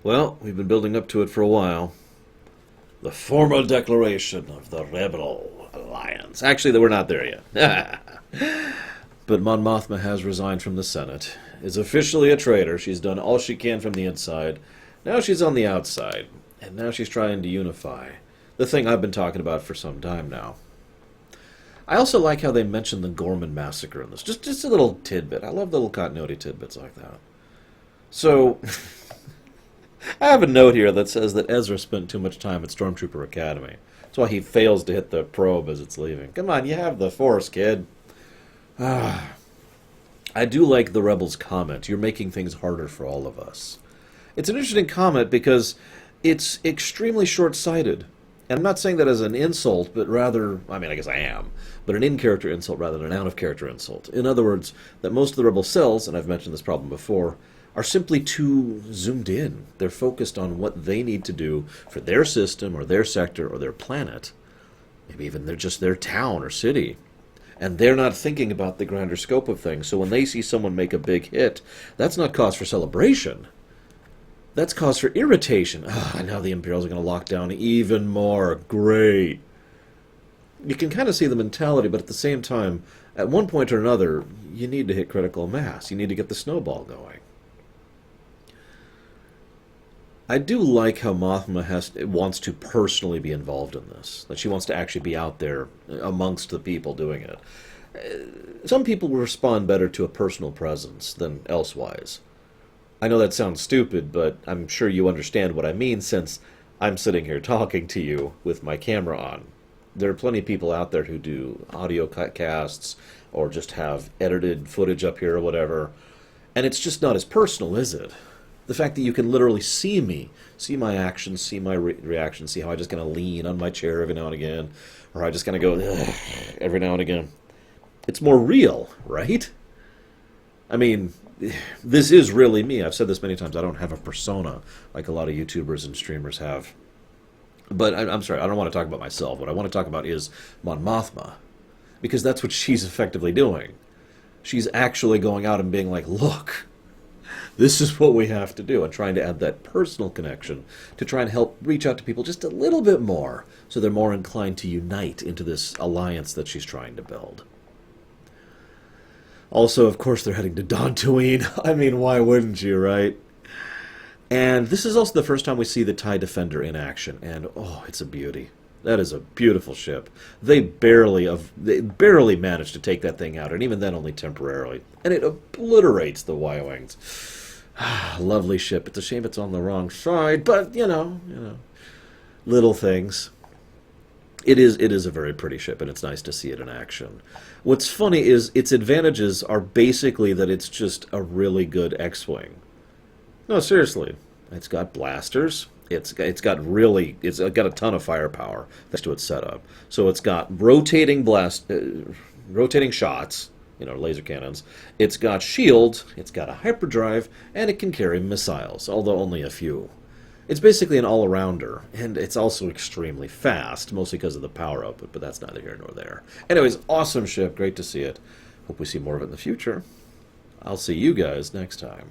Well, we've been building up to it for a while. The formal declaration of the Rebel Alliance. Actually, we're not there yet. But Mon Mothma has resigned from the Senate, is officially a traitor. She's done all she can from the inside. Now she's on the outside, and now she's trying to unify. The thing I've been talking about for some time now. I also like how they mentioned the Gorman massacre in this. Just a little tidbit. I love little continuity tidbits like that. So, I have a note here that says that Ezra spent too much time at Stormtrooper Academy. That's why he fails to hit the probe as it's leaving. Come on, you have the Force, kid. I do like the Rebels' comment. You're making things harder for all of us. It's an interesting comment because it's extremely short-sighted. And I'm not saying that as an insult, but rather, I mean, I guess I am, but an in-character insult rather than an out-of-character insult. In other words, that most of the Rebel cells, and I've mentioned this problem before, are simply too zoomed in. They're focused on what they need to do for their system or their sector or their planet. Maybe even they're just their town or city. And they're not thinking about the grander scope of things. So when they see someone make a big hit, that's not cause for celebration. That's cause for irritation. Now the Imperials are going to lock down even more. Great. You can kind of see the mentality, but at the same time, at one point or another, you need to hit critical mass. You need to get the snowball going. I do like how Mothma wants to personally be involved in this. That she wants to actually be out there amongst the people doing it. Some people will respond better to a personal presence than elsewise. I know that sounds stupid, but I'm sure you understand what I mean since I'm sitting here talking to you with my camera on. There are plenty of people out there who do audio casts or just have edited footage up here or whatever, and it's just not as personal, is it? The fact that you can literally see me, see my actions, see my reactions, see how I just kind of lean on my chair every now and again, or I just kind of go every now and again. It's more real, right? I mean, this is really me. I've said this many times. I don't have a persona like a lot of YouTubers and streamers have. But I'm sorry, I don't want to talk about myself. What I want to talk about is Mon Mothma, because that's what she's effectively doing. She's actually going out and being like, look, this is what we have to do, and trying to add that personal connection to try and help reach out to people just a little bit more so they're more inclined to unite into this alliance that she's trying to build. Also, of course, they're heading to Dantooine. I mean, why wouldn't you, right? And this is also the first time we see the TIE Defender in action, and oh, it's a beauty. That is a beautiful ship. They barely managed to take that thing out, and even then only temporarily. And it obliterates the Y-Wings. Lovely ship. It's a shame it's on the wrong side, but, you know, little things. It is a very pretty ship, and it's nice to see it in action. What's funny is its advantages are basically that it's just a really good X-Wing. No, seriously. It's got blasters. It's got a ton of firepower thanks to its setup. So it's got rotating shots, laser cannons. It's got shield, it's got a hyperdrive, and it can carry missiles, although only a few. It's basically an all-arounder, and it's also extremely fast, mostly because of the power output, but that's neither here nor there. Anyways, awesome ship, great to see it. Hope we see more of it in the future. I'll see you guys next time.